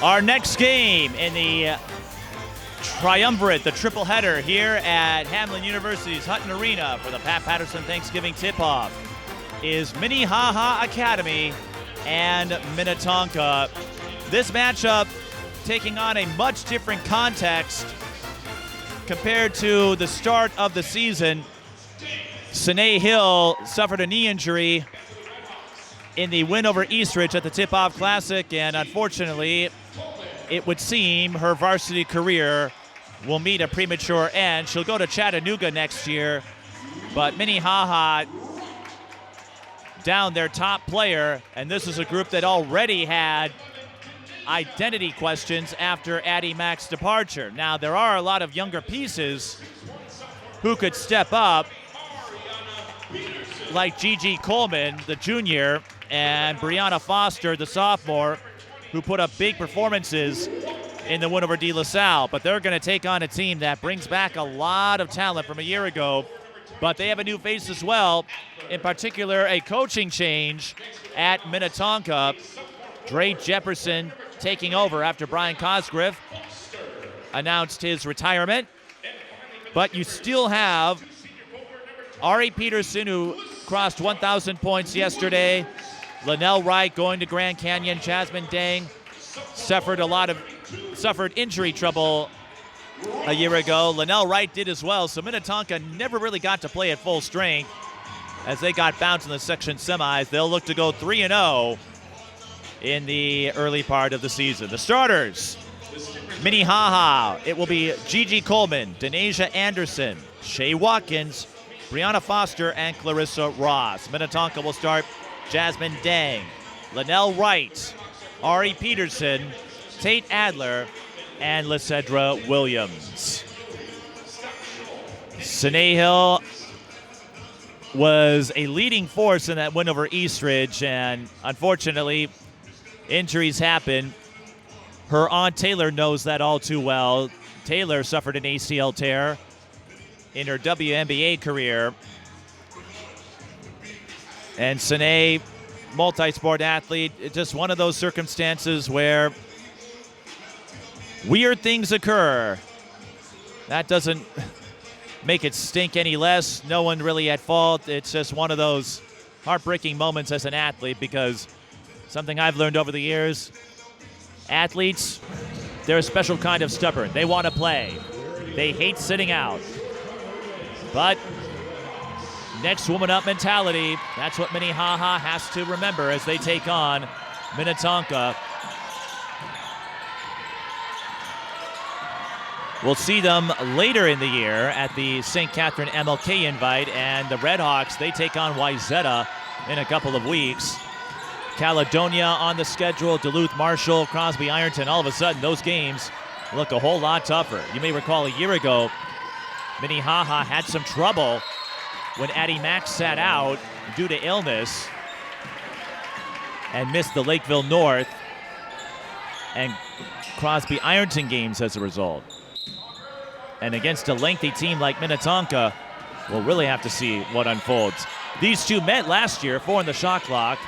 Our next game in the triumvirate, the triple header here at Hamline University's Hutton Arena for the Pat Patterson Thanksgiving tip-off is Minnehaha Academy and Minnetonka. This matchup taking on a much different context compared to the start of the season. Sinae Hill suffered a knee injury in the win over Eastridge at the Tip-Off Classic, and unfortunately, it would seem her varsity career will meet a premature end. She'll go to Chattanooga next year, but Minnehaha down their top player, and this is a group that already had identity questions after Addi Mack's departure. Now, there are a lot of younger pieces who could step up, like Gigi Coleman, the junior, and Brianna Foster, the sophomore, who put up big performances in the win over De La Salle. But they're going to take on a team that brings back a lot of talent from a year ago. But they have a new face as well, in particular a coaching change at Minnetonka. Dre Jefferson taking over after Brian Cosgriff announced his retirement. But you still have Ari Peterson, who crossed 1,000 points yesterday. Lanelle Wright going to Grand Canyon. Jasmine Dang suffered injury trouble a year ago. Lanelle Wright did as well, so Minnetonka never really got to play at full strength as they got bounced in the section semis. They'll look to go 3-0 in the early part of the season. The starters, Minnehaha, it will be Gigi Coleman, Denasia Anderson, Shay Watkins, Brianna Foster, and Clarissa Ross. Minnetonka will start Jasmine Dang, Lanelle Wright, Ari Peterson, Tate Adler, and Lysedra Williams. Sinae Hill was a leading force in that win over Eastridge, and unfortunately, injuries happen. Her aunt Taylor knows that all too well. Taylor suffered an ACL tear in her WNBA career. And Sinae, multi-sport athlete, it's just one of those circumstances where weird things occur. That doesn't make it stink any less. No one really at fault. It's just one of those heartbreaking moments as an athlete, because something I've learned over the years, athletes, they're a special kind of stubborn. They want to play. They hate sitting out. But next woman up mentality, that's what Minnehaha has to remember as they take on Minnetonka. We'll see them later in the year at the St. Catherine MLK invite, and the Redhawks, they take on Wayzata in a couple of weeks. Caledonia on the schedule, Duluth, Marshall, Crosby, Ironton. All of a sudden, those games look a whole lot tougher. You may recall a year ago, Minnehaha had some trouble when Addi Mack sat out due to illness and missed the Lakeville North and Crosby Ironton games as a result. And against a lengthy team like Minnetonka, we'll really have to see what unfolds. These two met last year, 4 in the shot clock.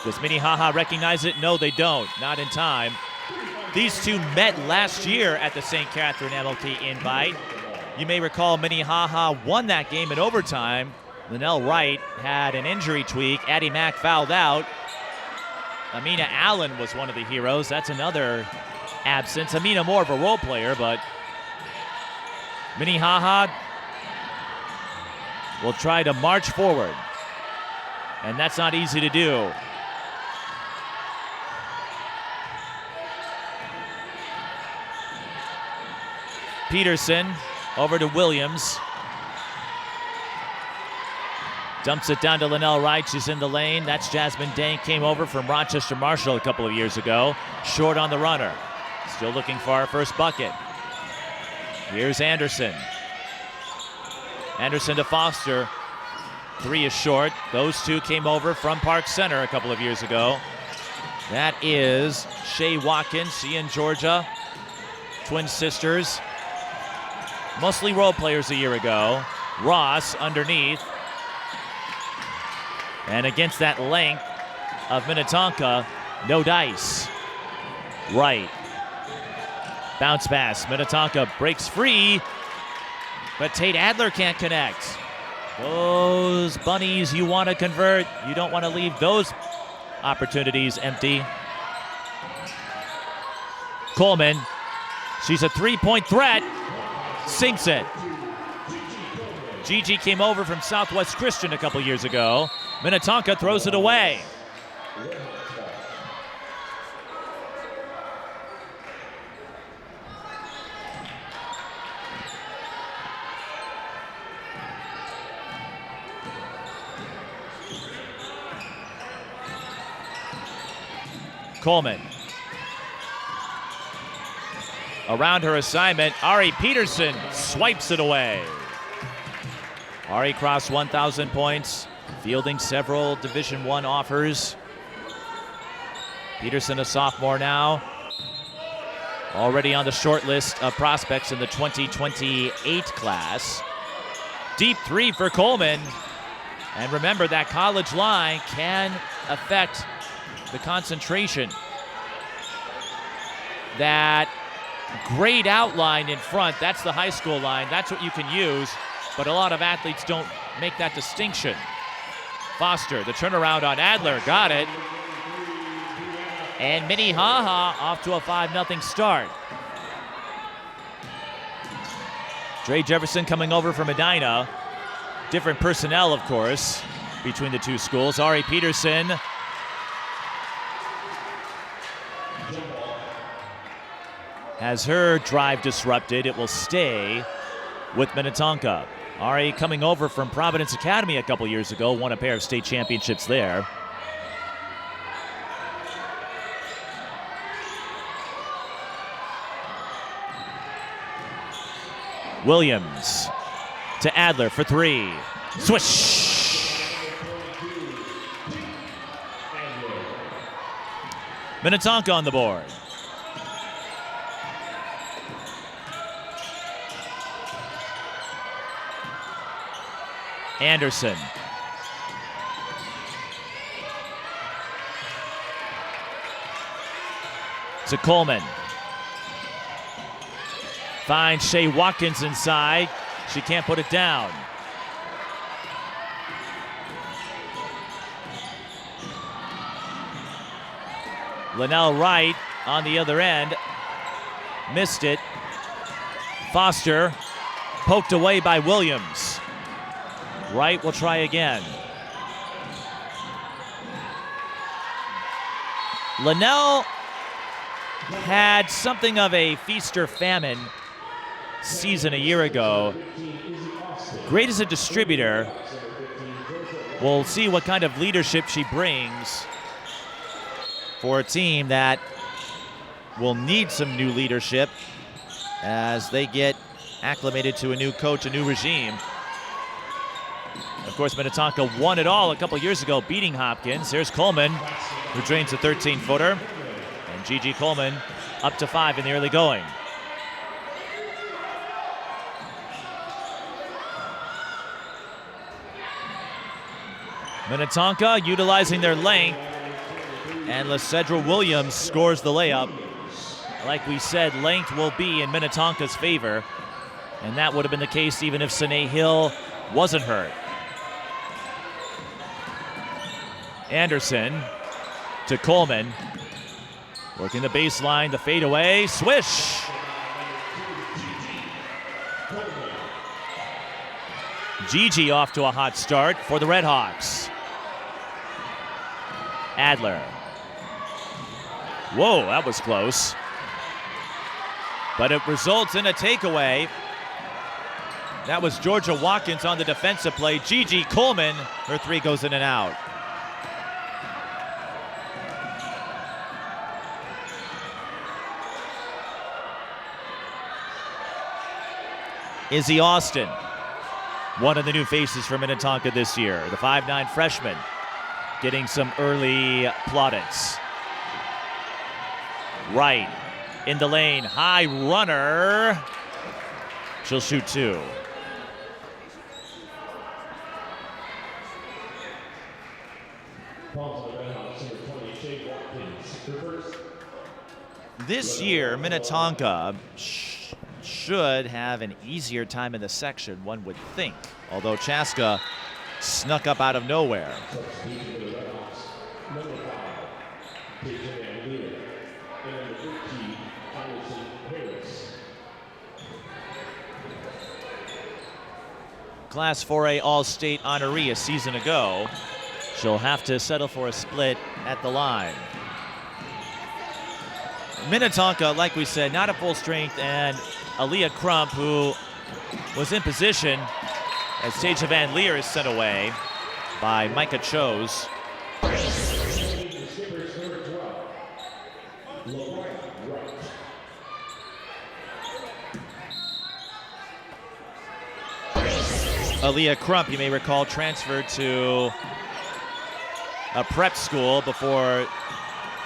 Does Minnehaha recognize it? No, they don't. Not in time. These two met last year at the St. Catherine MLK invite. You may recall Minnehaha won that game in overtime. Lanelle Wright had an injury tweak. Addi Mack fouled out. Amina Allen was one of the heroes. That's another absence. Amina more of a role player, but Minnehaha will try to march forward. And that's not easy to do. Peterson over to Williams. Dumps it down to Lanelle Wright. She's in the lane. That's Jasmine Dang. Came over from Rochester Marshall a couple of years ago. Short on the runner. Still looking for our first bucket. Here's Anderson. Anderson to Foster. 3 is short. Those two came over from Park Center a couple of years ago. That is Shay Watkins. She in Georgia. Twin sisters. Mostly role players a year ago. Ross underneath. And against that length of Minnetonka, no dice. Wright Bounce pass. Minnetonka breaks free, but Tate Adler can't connect. Those bunnies you want to convert. You don't want to leave those opportunities empty. Coleman, she's a three-point threat. Sinks it. Gigi came over from Southwest Christian a couple years ago. Minnetonka throws it away. Coleman. Around her assignment, Ari Peterson swipes it away. Ari crossed 1,000 points, fielding several Division I offers. Peterson, a sophomore now, already on the short list of prospects in the 2028 class. Deep three for Coleman. And remember, that college line can affect the concentration. That grade outline in front, that's the high school line. That's what you can use, but a lot of athletes don't make that distinction. Foster, the turnaround on Adler, got it. And Minnehaha off to a 5-0 start. Dre Jefferson coming over from Edina. Different personnel, of course, between the two schools. Ari Peterson has her drive disrupted. It will stay with Minnetonka. Ari coming over from Providence Academy a couple years ago, won a pair of state championships there. Williams to Adler for three. Swish! Minnetonka on the board. Anderson. To Coleman. Finds Shea Watkins inside. She can't put it down. Lanelle Wright on the other end. Missed it. Foster poked away by Williams. Wright will try again. Lanelle had something of a feast or famine season a year ago. Great as a distributor. We'll see what kind of leadership she brings for a team that will need some new leadership as they get acclimated to a new coach, a new regime. Of course, Minnetonka won it all a couple years ago, beating Hopkins. Here's Coleman, who drains a 13-footer. And Gigi Coleman up to 5 in the early going. Minnetonka utilizing their length. And Lacedra Williams scores the layup. Like we said, length will be in Minnetonka's favor. And that would have been the case even if Sinae Hill wasn't hurt. Anderson to Coleman. Working the baseline, the fadeaway, swish! Gigi off to a hot start for the Redhawks. Adler. Whoa, that was close. But it results in a takeaway. That was Georgia Watkins on the defensive play. Gigi Coleman, her three goes in and out. Izzy Austin, one of the new faces for Minnetonka this year. The 5'9" freshman getting some early plaudits. Wright in the lane, high runner. She'll shoot two. This year, Minnetonka should have an easier time in the section, one would think, although Chaska snuck up out of nowhere. Class 4A All-State honoree a season ago. She'll have to settle for a split at the line. Minnetonka, like we said, not at full strength, and Aaliyah Crump, who was in position as Tasia Van Leer is sent away by Micah Chose. Aaliyah Crump, you may recall, transferred to a prep school before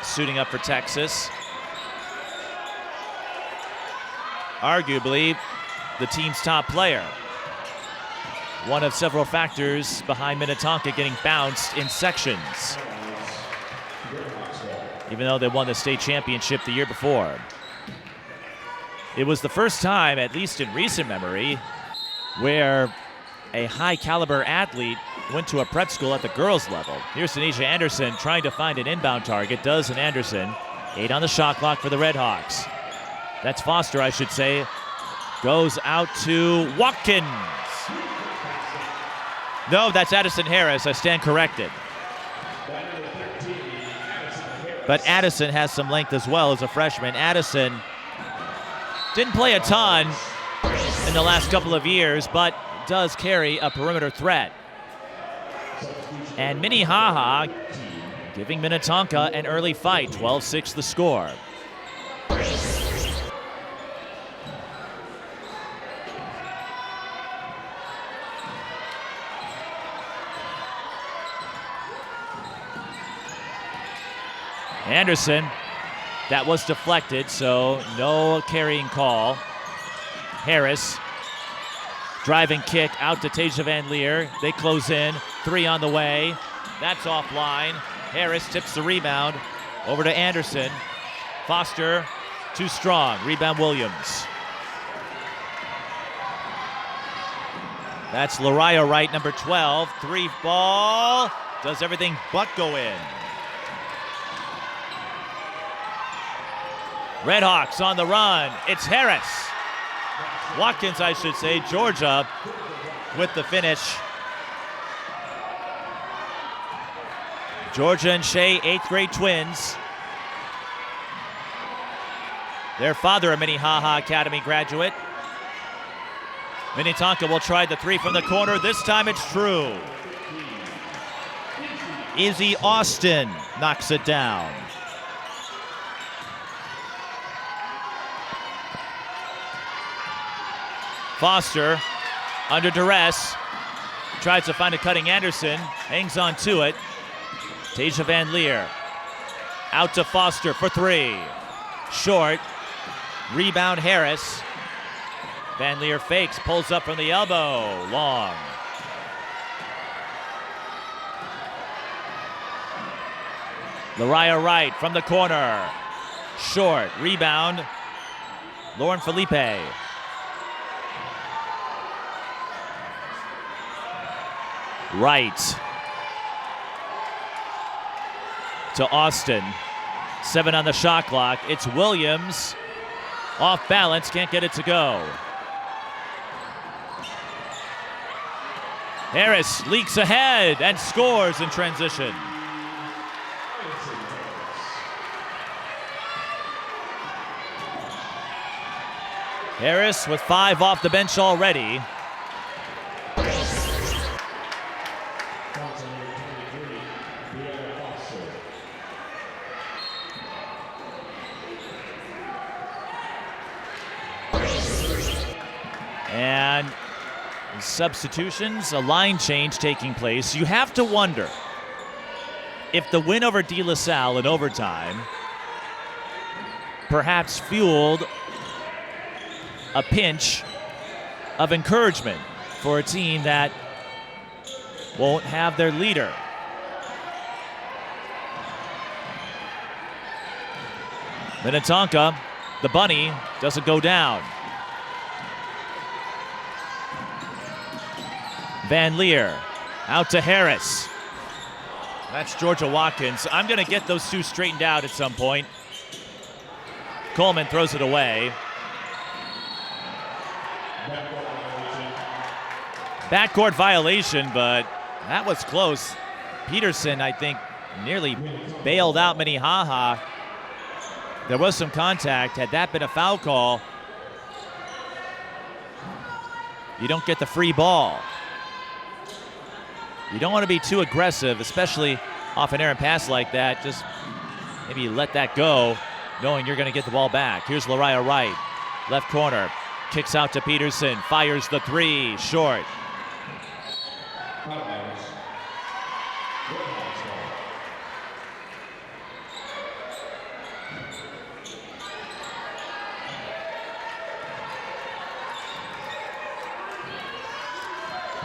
suiting up for Texas. Arguably the team's top player. One of several factors behind Minnetonka getting bounced in sections, even though they won the state championship the year before. It was the first time, at least in recent memory, where a high caliber athlete went to a prep school at the girls level. Here's Tanisha Anderson trying to find an inbound target. Does an Anderson. 8 on the shot clock for the Redhawks. That's Foster, I should say. Goes out to Watkins. No, that's Addison Harris. I stand corrected. But Addison has some length as well as a freshman. Addison didn't play a ton in the last couple of years, but does carry a perimeter threat. And Minnehaha giving Minnetonka an early fight. 12-6 the score. Anderson, that was deflected, so no carrying call. Harris, driving kick out to Tasia Van Leer. They close in, 3 on the way. That's offline. Harris tips the rebound over to Anderson. Foster, too strong. Rebound Williams. That's Lanelle Wright, number 12. 3 ball, does everything but go in. Redhawks on the run. It's Harris. Watkins, I should say. Georgia with the finish. Georgia and Shea, 8th grade twins. Their father, a Minnehaha Academy graduate. Minnetonka will try the 3 from the corner. This time it's true. Izzy Austin knocks it down. Foster, under duress, tries to find a cutting Anderson, hangs on to it. Tasia Van Leer, out to Foster for 3. Short, rebound Harris. Van Leer fakes, pulls up from the elbow, long. Lanelle Wright from the corner, short, rebound, Lauren Felipe. Wright to Austin. 7 on the shot clock. It's Williams. Off balance, can't get it to go. Harris leaks ahead and scores in transition. Harris with 5 off the bench already. And substitutions, a line change taking place. You have to wonder if the win over De La Salle in overtime perhaps fueled a pinch of encouragement for a team that won't have their leader. Minnetonka, the bunny, doesn't go down. Van Leer out to Harris. That's Georgia Watkins. I'm going to get those two straightened out at some point. Coleman throws it away. Backcourt violation, but that was close. Peterson, I think, nearly bailed out Minnehaha. There was some contact. Had that been a foul call, you don't get the free ball. You don't want to be too aggressive, especially off an errant pass like that. Just maybe let that go, knowing you're going to get the ball back. Here's Lanelle Wright, left corner. Kicks out to Peterson, fires the three, short.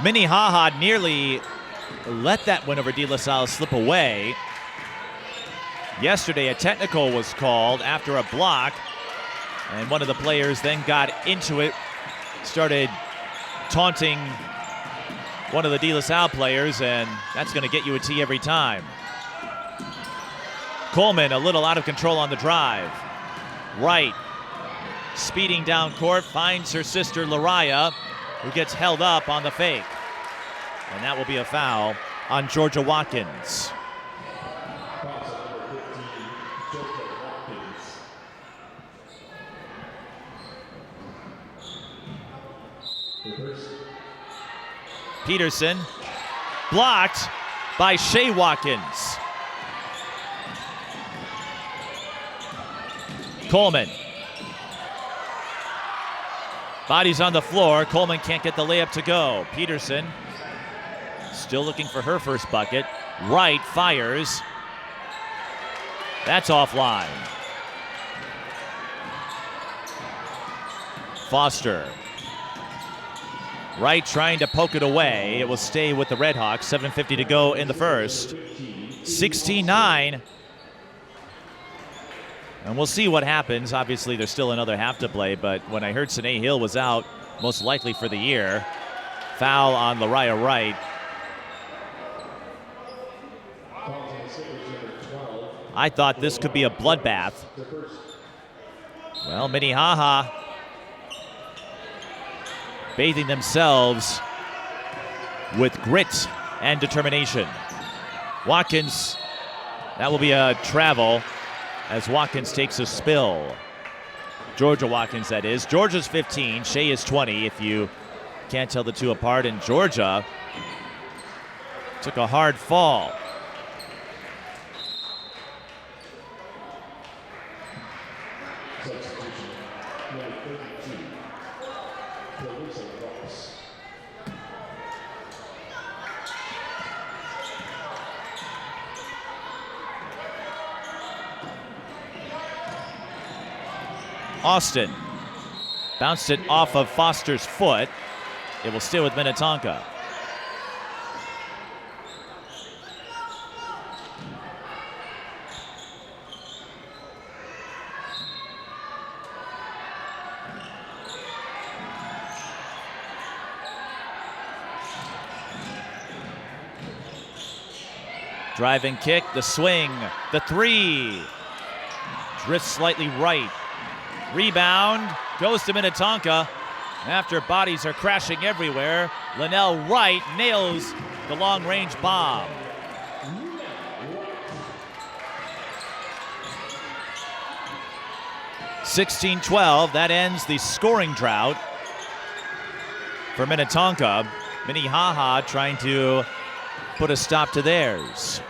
Minnehaha nearly let that win over De La Salle slip away. Yesterday, a technical was called after a block, and one of the players then got into it, started taunting one of the De La Salle players, and that's going to get you a tee every time. Coleman a little out of control on the drive. Wright speeding down court, finds her sister Lariah, who gets held up on the fake. And that will be a foul on Georgia Watkins. Peterson blocked by Shea Watkins. Coleman. Body's on the floor. Coleman can't get the layup to go. Peterson still looking for her first bucket. Wright fires. That's offline. Foster. Wright trying to poke it away. It will stay with the Redhawks. 7:50 to go in the first. 16-9. And we'll see what happens. Obviously, there's still another half to play, but when I heard Sinae Hill was out, most likely for the year, foul on Lanelle Wright. I thought this could be a bloodbath. Well, Minnehaha bathing themselves with grit and determination. Watkins, that will be a travel as Watkins takes a spill. Georgia Watkins, that is. Georgia's 15, Shea is 20, if you can't tell the two apart. And Georgia took a hard fall. Austin bounced it off of Foster's foot. It will stay with Minnetonka. Driving kick, the swing, the three. Drifts slightly right. Rebound goes to Minnetonka after bodies are crashing everywhere. Lanelle Wright nails the long-range bomb. (16-12). That ends the scoring drought for Minnetonka. Minnehaha trying to put a stop to theirs.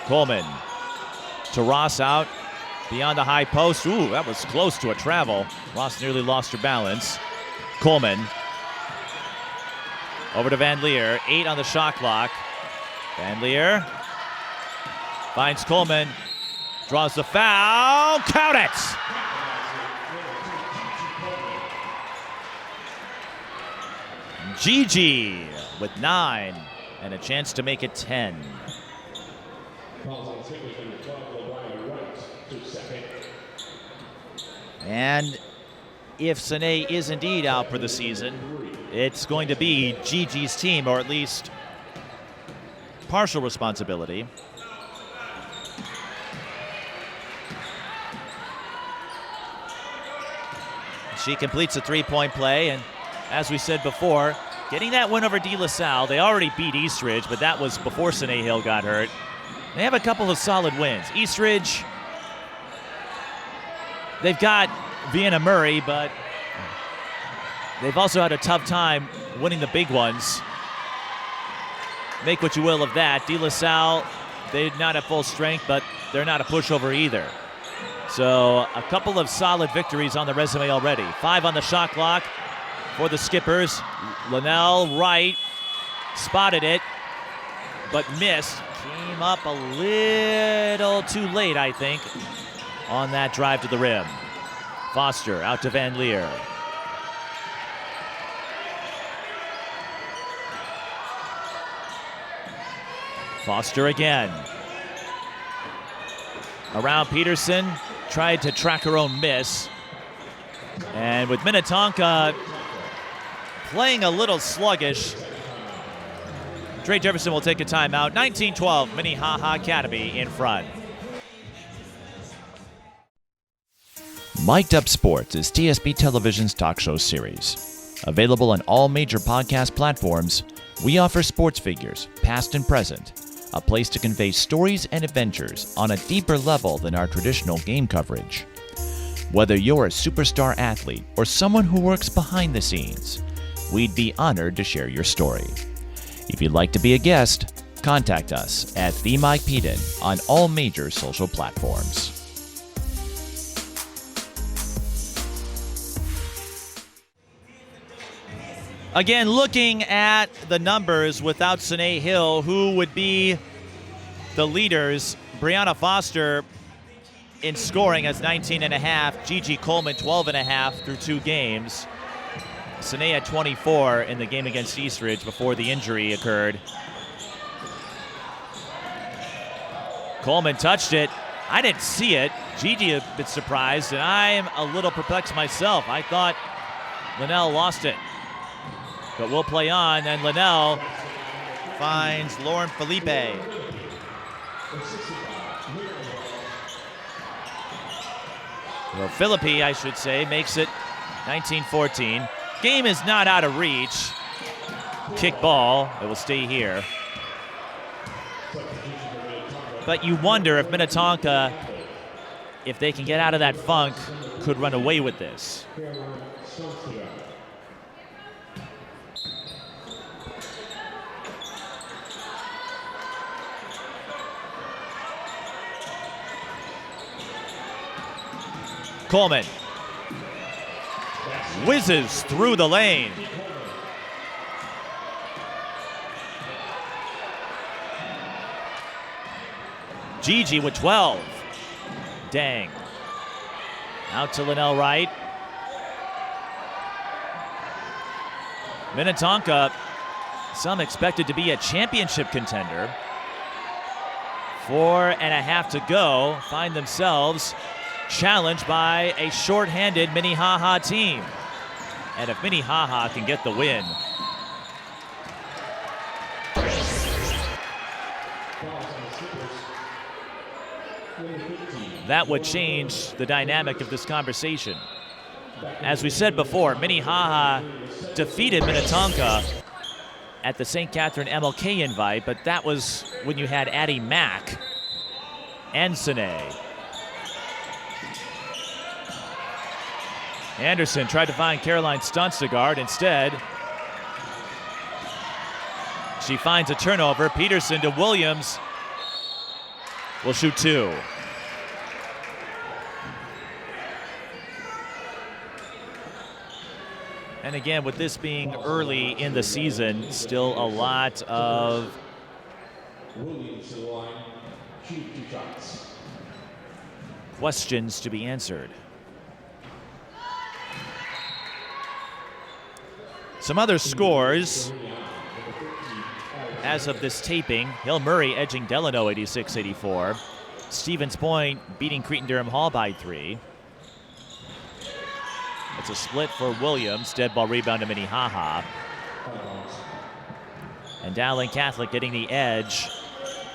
Coleman to Ross out. Beyond the high post. Ooh, that was close to a travel. Ross nearly lost her balance. Coleman. Over to Van Leer. 8 on the shot clock. Van Leer finds Coleman. Draws the foul. Count it! Gigi with 9 and a chance to make it 10. And if Sinae is indeed out for the season, it's going to be Gigi's team, or at least partial responsibility. She completes a three-point play, and as we said before, getting that win over De La Salle. They already beat Eastridge, but that was before Sinae Hill got hurt. They have a couple of solid wins. Eastridge, they've got Vienna Murray, but they've also had a tough time winning the big ones. Make what you will of that. De La Salle, they're not at full strength, but they're not a pushover either. So a couple of solid victories on the resume already. 5 on the shot clock for the Skippers. Lanelle Wright spotted it, but missed. Came up a little too late, I think, on that drive to the rim. Foster out to Van Leer. Foster again. Around Peterson, tried to track her own miss. And with Minnetonka playing a little sluggish, Trey Jefferson will take a timeout. 19-12, Minnehaha Academy in front. Mic'd Up Sports is TSP Television's talk show series. Available on all major podcast platforms, we offer sports figures, past and present, a place to convey stories and adventures on a deeper level than our traditional game coverage. Whether you're a superstar athlete or someone who works behind the scenes, we'd be honored to share your story. If you'd like to be a guest, contact us at The Mike Peden on all major social platforms. Again, looking at the numbers without Sinae Hill, who would be the leaders. Brianna Foster in scoring has 19.5. Gigi Coleman 12.5 through 2 games. Sinae had 24 in the game against Eastridge before the injury occurred. Coleman touched it. I didn't see it. Gigi a bit surprised, and I'm a little perplexed myself. I thought Lanelle lost it. But we'll play on, and Lanelle finds Lauren Felipe. Well, Philippi, I should say, makes it 19-14. Game is not out of reach. Kick ball, it will stay here. But you wonder if Minnetonka, if they can get out of that funk, could run away with this. Coleman whizzes through the lane. Gigi with 12. Dang. Out to Lanelle Wright. Minnetonka, some expected to be a championship contender. 4.5 to go. Find themselves challenged by a shorthanded Minnehaha team. And if Minnehaha can get the win, that would change the dynamic of this conversation. As we said before, Minnehaha defeated Minnetonka at the St. Catherine MLK invite, but that was when you had Addi Mack and Sinae. Anderson tried to find Caroline Stuntz to guard. Instead, she finds a turnover. Peterson to Williams. Will shoot 2. And again, with this being early in the season, still a lot of questions to be answered. Some other scores as of this taping. Hill Murray edging Delano 86-84. Stevens Point beating Cretin-Derham Hall by 3. It's a split for Williams. Dead ball rebound to Minnehaha. And Dowling Catholic getting the edge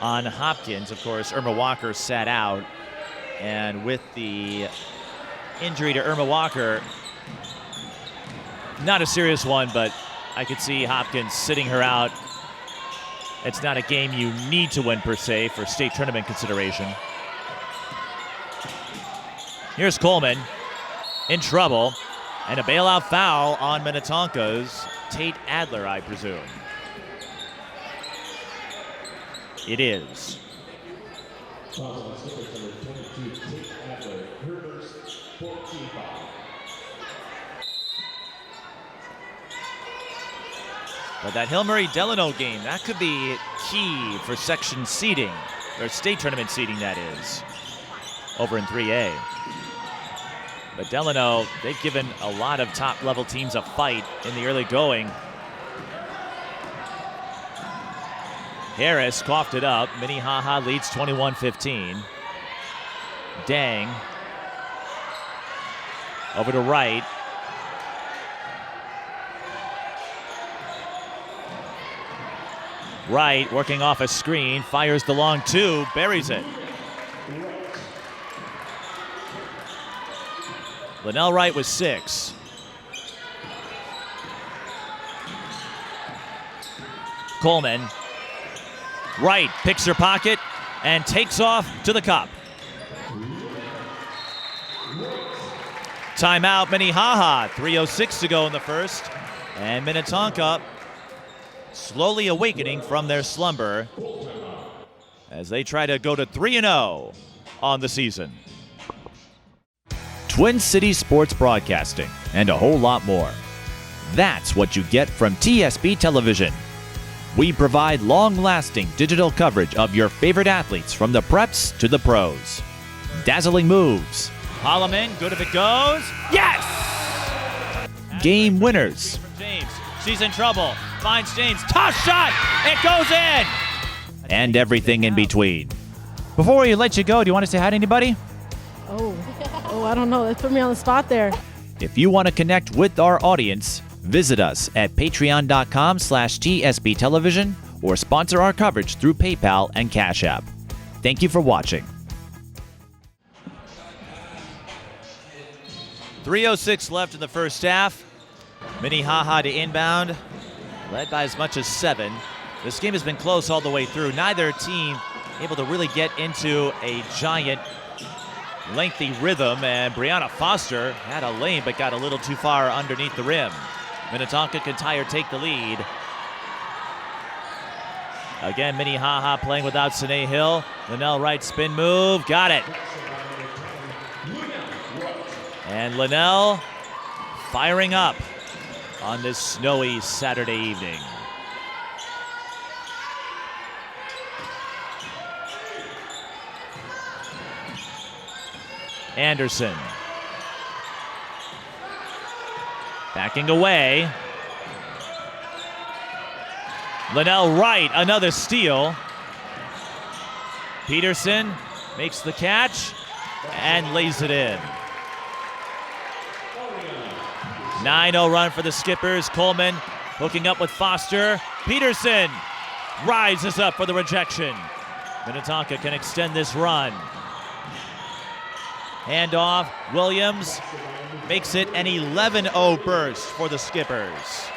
on Hopkins. Of course, Irma Walker sat out. And with the injury to Irma Walker, not a serious one, but I could see Hopkins sitting her out. It's not a game you need to win per se for state tournament consideration. Here's Coleman in trouble, and a bailout foul on Minnetonka's Tate Adler, I presume. It is. But that Hill-Murray-Delano game, that could be key for section seeding, or state tournament seeding, that is, over in 3A. But Delano, they've given a lot of top-level teams a fight in the early going. Harris coughed it up. Minnehaha leads 21-15. Dang. Over to Wright. Wright working off a screen, fires the long two, buries it. Lanelle Wright was 6. Coleman. Wright picks her pocket and takes off to the cup. Timeout, Minnehaha. 3:06 to go in the first. And Minnetonka slowly awakening from their slumber as they try to go to 3-0 on the season. Twin Cities Sports Broadcasting and a whole lot more. That's what you get from TSB Television. We provide long-lasting digital coverage of your favorite athletes from the preps to the pros. Dazzling moves. Holloman, good if it goes. Yes! Game winners. James, she's in trouble. Finds James, tough shot, it goes in! And everything in between. Before we let you go, do you want to say hi to anybody? Oh, I don't know. Let's put me on the spot there. If you want to connect with our audience, visit us at patreon.com/TSB Television or sponsor our coverage through PayPal and Cash App. Thank you for watching. 3:06 left in the first half. Minnehaha to inbound, led by as much as 7. This game has been close all the way through. Neither team able to really get into a giant, lengthy rhythm, and Brianna Foster had a lane but got a little too far underneath the rim. Minnetonka can tie or take the lead. Again, Minnehaha playing without Sinae Hill. Lanelle Wright spin move, got it. And Lanelle firing up on this snowy Saturday evening. Anderson. Backing away. Lanelle Wright, another steal. Peterson makes the catch and lays it in. 9-0 run for the Skippers. Coleman hooking up with Foster. Peterson rises up for the rejection. Minnetonka can extend this run. Handoff, Williams makes it an 11-0 burst for the Skippers.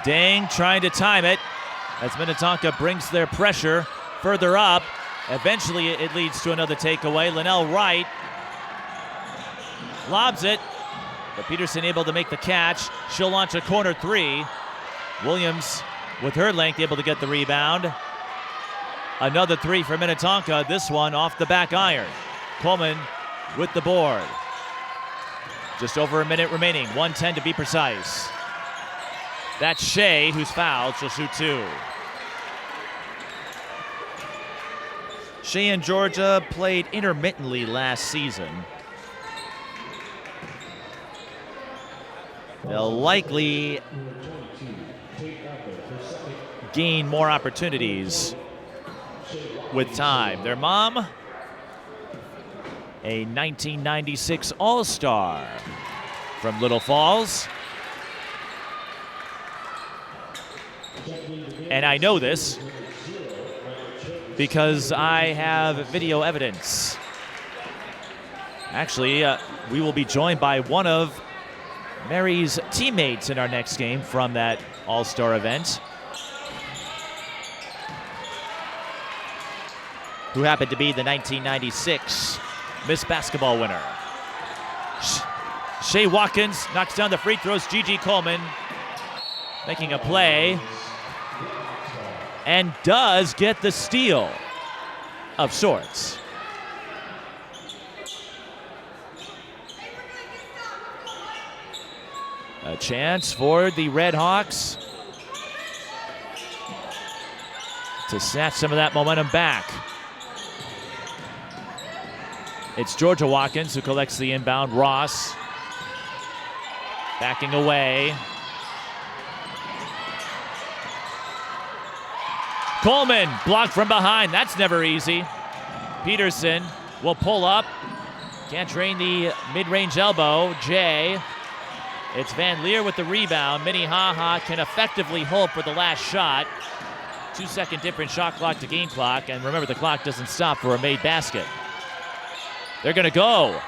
Dang trying to time it as Minnetonka brings their pressure further up. Eventually it leads to another takeaway. Lanelle Wright lobs it, but Peterson able to make the catch. She'll launch a corner 3. Williams with her length able to get the rebound. Another 3 for Minnetonka, this one off the back iron. Coleman with the board. Just over a minute remaining, 1:10 to be precise. That's Shea, who's fouled. She'll shoot 2. Shea and Georgia played intermittently last season. they'll likely gain more opportunities with time. Their mom, a 1996 All-Star from Little Falls. And I know this because I have video evidence. Actually, we will be joined by one of Mary's teammates in our next game from that All-Star event, who happened to be the 1996 Miss Basketball winner. Shea Watkins knocks down the free throws. Gigi Coleman making a play and does get the steal of sorts. A chance for the Red Hawks to snatch some of that momentum back. It's Georgia Watkins who collects the inbound. Ross backing away. Coleman blocked from behind. That's never easy. Peterson will pull up. Can't drain the mid-range elbow. Jay. It's Van Leer with the rebound. Minnehaha can effectively hold for the last shot. 2-second different shot clock to game clock. And remember, the clock doesn't stop for a made basket. They're going to go.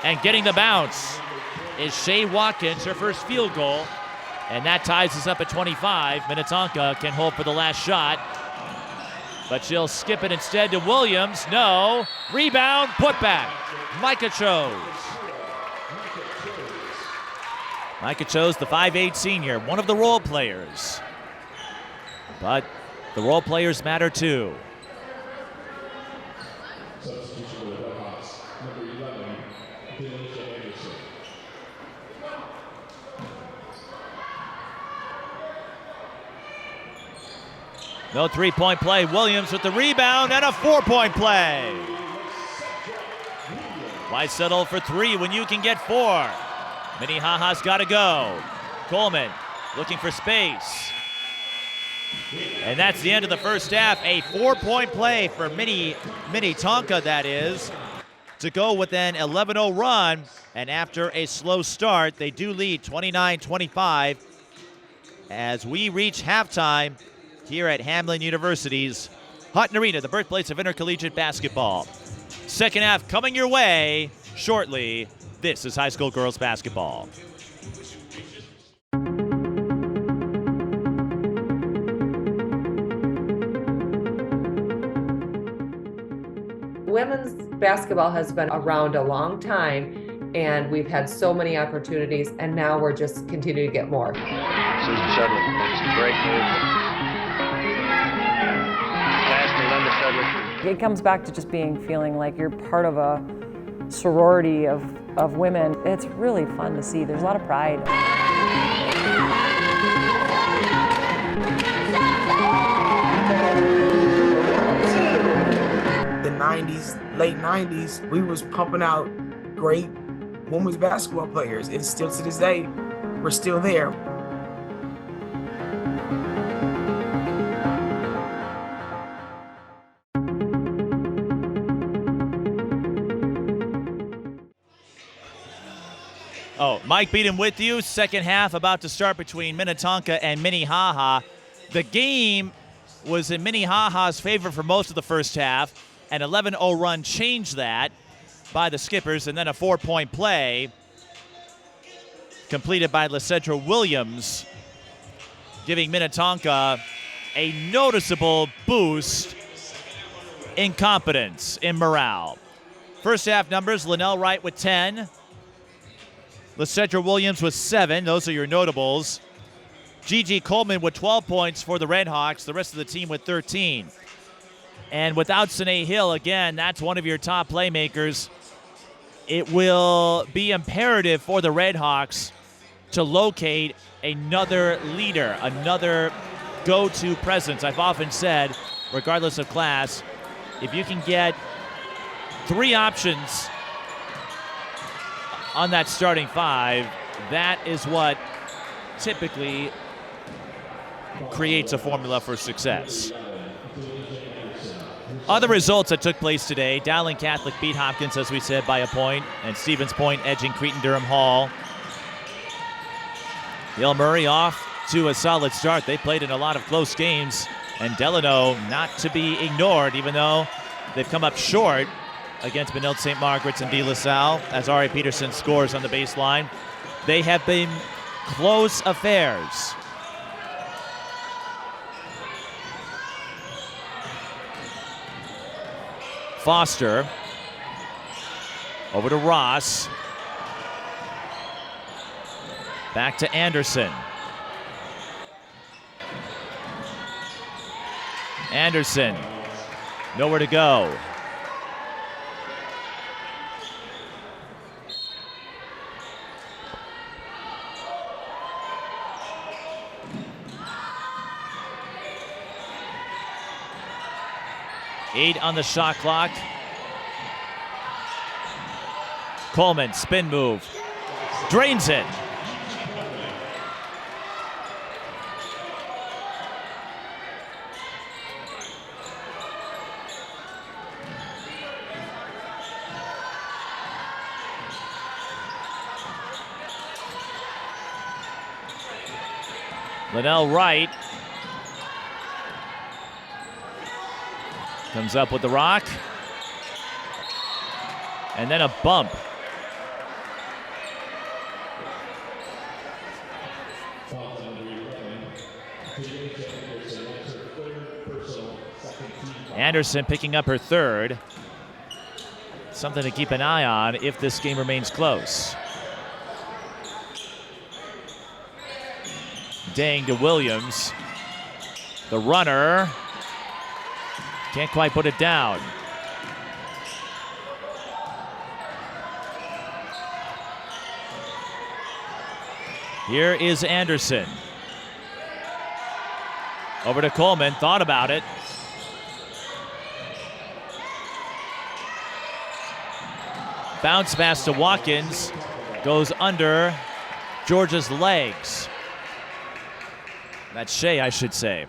And getting the bounce is Shea Watkins, her first field goal. And that ties us up at 25. Minnetonka can hold for the last shot. But she'll skip it instead to Williams. No. Rebound, putback. Micah Chose. Micah Chose, the 5'8 senior, one of the role players. But the role players matter too. No three-point play. Williams with the rebound and a four-point play. Why settle for three when you can get four? Minnehaha's got to go. Coleman looking for space. And that's the end of the first half. A four-point play for Minnetonka, that is, to go with an 11-0 run. And after a slow start, they do lead 29-25 as we reach halftime here at Hamline University's Hutton Arena, the birthplace of intercollegiate basketball. Second half coming your way shortly. This is high school girls basketball. Women's basketball has been around a long time, and we've had so many opportunities, and now we're just continuing to get more. Susan Shudley makes a great move. It comes back to just feeling like you're part of a sorority of women. It's really fun to see. There's a lot of pride. The 90s, late 90s, we was pumping out great women's basketball players. And still to this day, we're still there. Oh, Mike Beaton with you. Second half about to start between Minnetonka and Minnehaha. The game was in Minnehaha's favor for most of the first half. An 11-0 run changed that by the Skippers, and then a four-point play completed by Lysedra Williams, giving Minnetonka a noticeable boost in confidence, in morale. First half numbers, Lanelle Wright with 10. Lysedra Williams with 7. Those are your notables. Gigi Coleman with 12 points for the Red Hawks. The rest of the team with 13. And without Sinae Hill, again, that's one of your top playmakers. It will be imperative for the Red Hawks to locate another leader, another go-to presence. I've often said, regardless of class, if you can get 3 options on that starting 5, that is what typically creates a formula for success. Other results that took place today: Dowling Catholic beat Hopkins, as we said, by a point, and Stevens Point edging Cretin-Durham Hall. Yale Murray off to a solid start. They played in a lot of close games, and Delano not to be ignored, even though they've come up short against Benilde St. Margaret's and De La Salle, as Ari Peterson scores on the baseline. They have been close affairs. Foster over to Ross. Back to Anderson. Anderson, nowhere to go. Eight on the shot clock. Coleman, spin move, drains it. Lanelle Wright comes up with the rock, and then a bump. Anderson picking up her third. Something to keep an eye on if this game remains close. Dang to Williams. The runner can't quite put it down. Here is Anderson. Over to Coleman, thought about it. Bounce pass to Watkins, goes under Georgia's legs. That's Shea, I should say.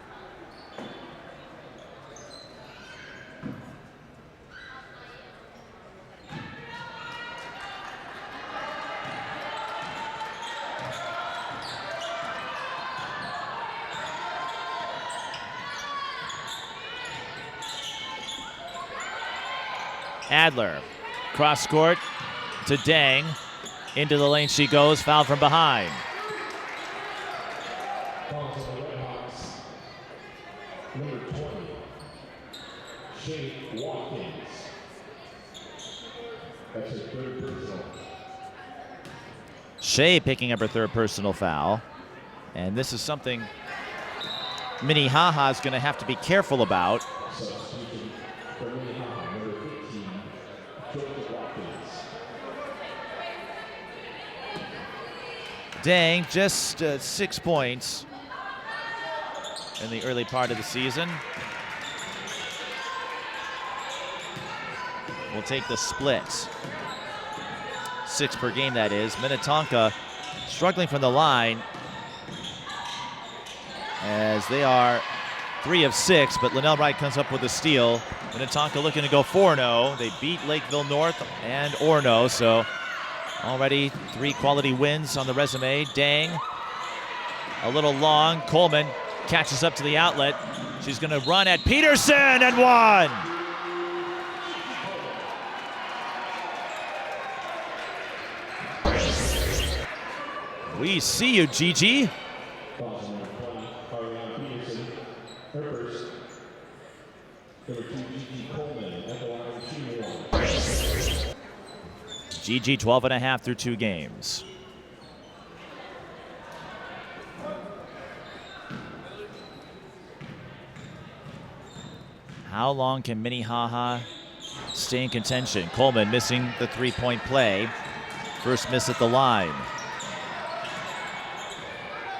Adler, cross court to Dang. Into the lane she goes, foul from behind. Shea picking up her third personal foul. And this is something Minnehaha is going to have to be careful about. Dang, just 6 points in the early part of the season. We'll take the split. 6 per game, that is. Minnetonka struggling from the line as they are 3 of 6, but Lanelle Wright comes up with a steal. Minnetonka looking to go 4-0. They beat Lakeville North and Orono, so already 3 quality wins on the resume. Dang, a little long. Coleman catches up to the outlet. She's going to run at Peterson and one. We see you, Gigi. Gigi 12.5 through 2 games. How long can Minnehaha stay in contention? Coleman missing the 3-point play. First miss at the line.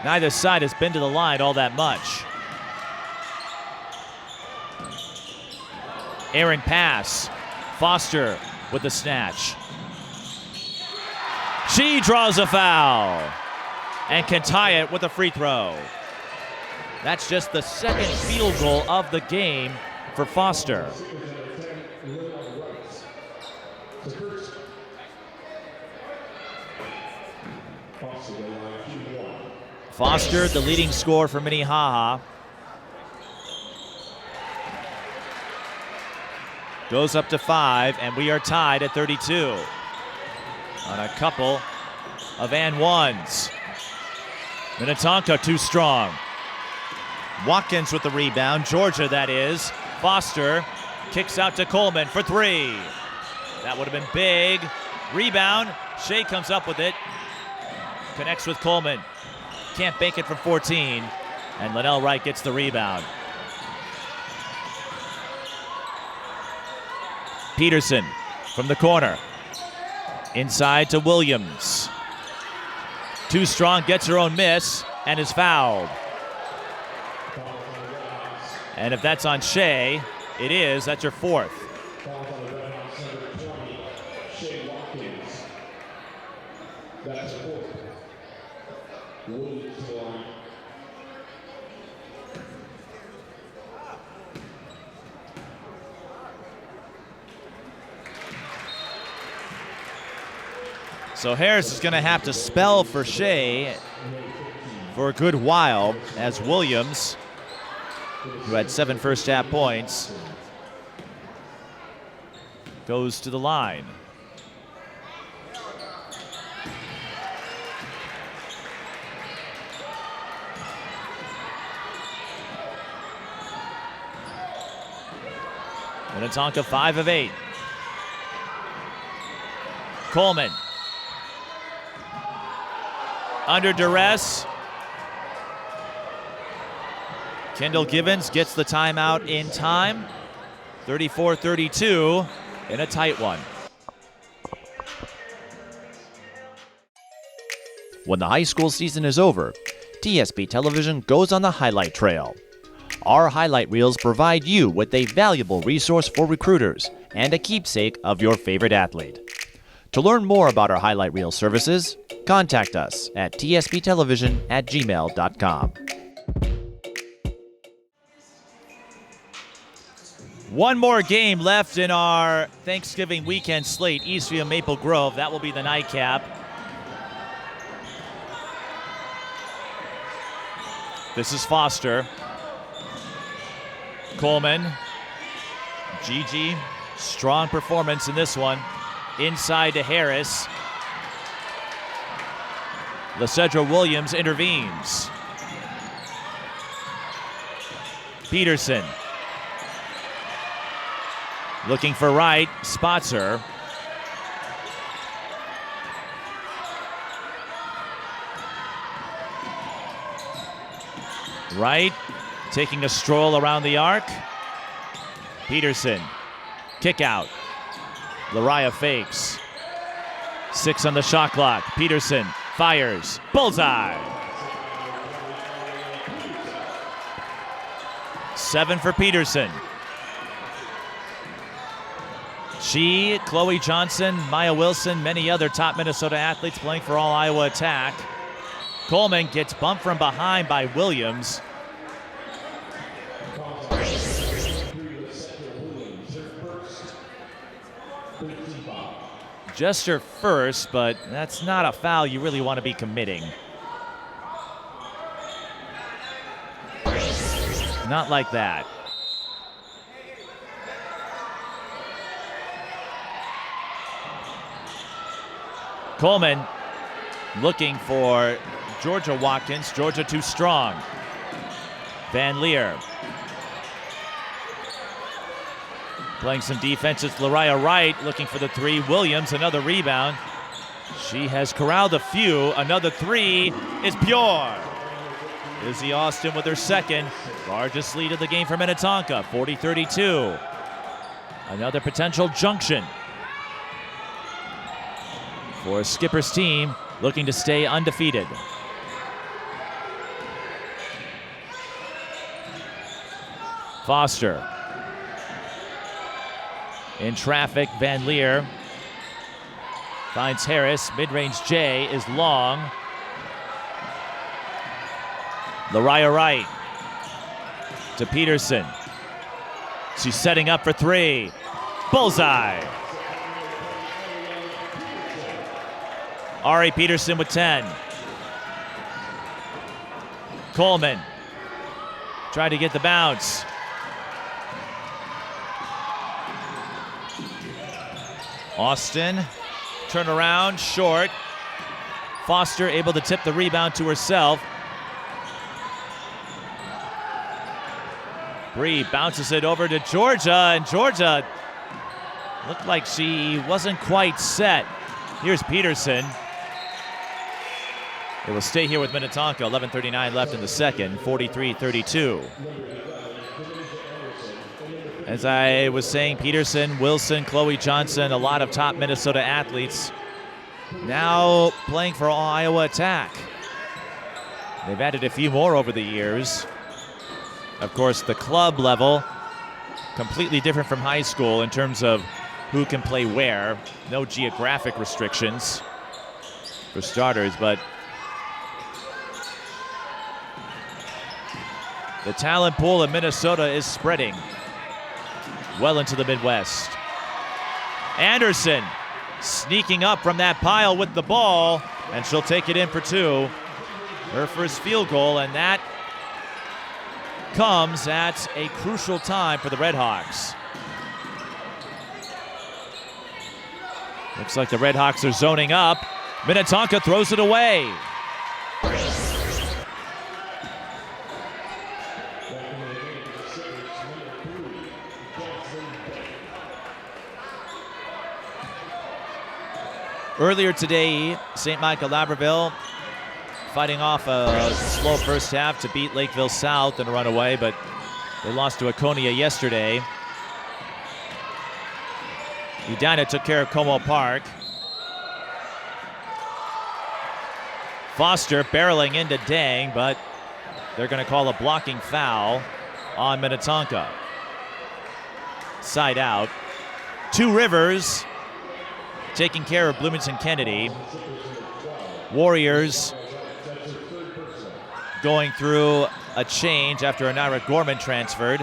Neither side has been to the line all that much. Aaron pass. Foster with the snatch. She She draws a foul and can tie it with a free throw. That's just the second field goal of the game for Foster. Foster, the leading scorer for Minnehaha. Goes up to 5, and we are tied at 32 on a couple of and ones. Minnetonka too strong. Watkins with the rebound. Georgia, that is. Foster kicks out to Coleman for 3. That would have been big. Rebound. Shea comes up with it. Connects with Coleman. Can't bank it from 14. And Lanelle Wright gets the rebound. Peterson from the corner. Inside to Williams. Too strong, gets her own miss, and is fouled. And if that's on Shea, it is. That's her 4th. So Harris is going to have to spell for Shea for a good while, as Williams, who had 7 first half points, goes to the line. Minnetonka 5 of 8. Coleman. Under duress. Kendall Givens gets the timeout in time. 34-32 in a tight one. When the high school season is over, TSP Television goes on the highlight trail. Our highlight reels provide you with a valuable resource for recruiters and a keepsake of your favorite athlete. To learn more about our highlight reel services, contact us at tsptelevision@gmail.com. One more game left in our Thanksgiving weekend slate. Eastview Maple Grove. That will be the nightcap. This is Foster. Coleman. Gigi. Strong performance in this one. Inside to Harris. LaCedra Williams intervenes. Peterson. Looking for Wright. Spots her. Wright taking a stroll around the arc. Peterson. Kick out. Lariah fakes. 6 on the shot clock. Peterson fires. Bullseye. 7 for Peterson. She, Chloe Johnson, Maya Wilson, many other top Minnesota athletes playing for All Iowa Attack. Coleman gets bumped from behind by Williams. Just her first, but that's not a foul you really want to be committing. Not like that. Coleman looking for Georgia Watkins. Georgia too strong. Van Leer. Playing some defense. It's Lariah Wright looking for the 3. Williams, another rebound. She has corralled a few. Another 3 is pure. Izzy Austin with her second. Largest lead of the game for Minnetonka, 40-32. Another potential junction for Skipper's team looking to stay undefeated. Foster. In traffic, Van Leer. Finds Harris. Mid-range J is long. Lariah Wright to Peterson. She's setting up for three. Bullseye. Ari Peterson with 10. Coleman tried to get the bounce. Austin, turn around, short. Foster able to tip the rebound to herself. Bree bounces it over to Georgia, and Georgia looked like she wasn't quite set. Here's Peterson. It will stay here with Minnetonka. 11:39 left in the second, 43-32. As I was saying, Peterson, Wilson, Chloe Johnson, a lot of top Minnesota athletes now playing for Iowa Attack. They've added a few more over the years. Of course, the club level, completely different from high school in terms of who can play where. No geographic restrictions for starters, but the talent pool in Minnesota is spreading well into the Midwest. Anderson sneaking up from that pile with the ball, and she'll take it in for two. Her first field goal, and that comes at a crucial time for the Redhawks. Looks like the Redhawks are zoning up. Minnetonka throws it away. Earlier today, St. Michael Labreville fighting off a slow first half to beat Lakeville South and run away, but they lost to Waconia yesterday. Edina took care of Como Park. Foster barreling into Dang, but they're going to call a blocking foul on Minnetonka. Side out. Two Rivers taking care of Bloomington Kennedy. Warriors going through a change after Anira Gorman transferred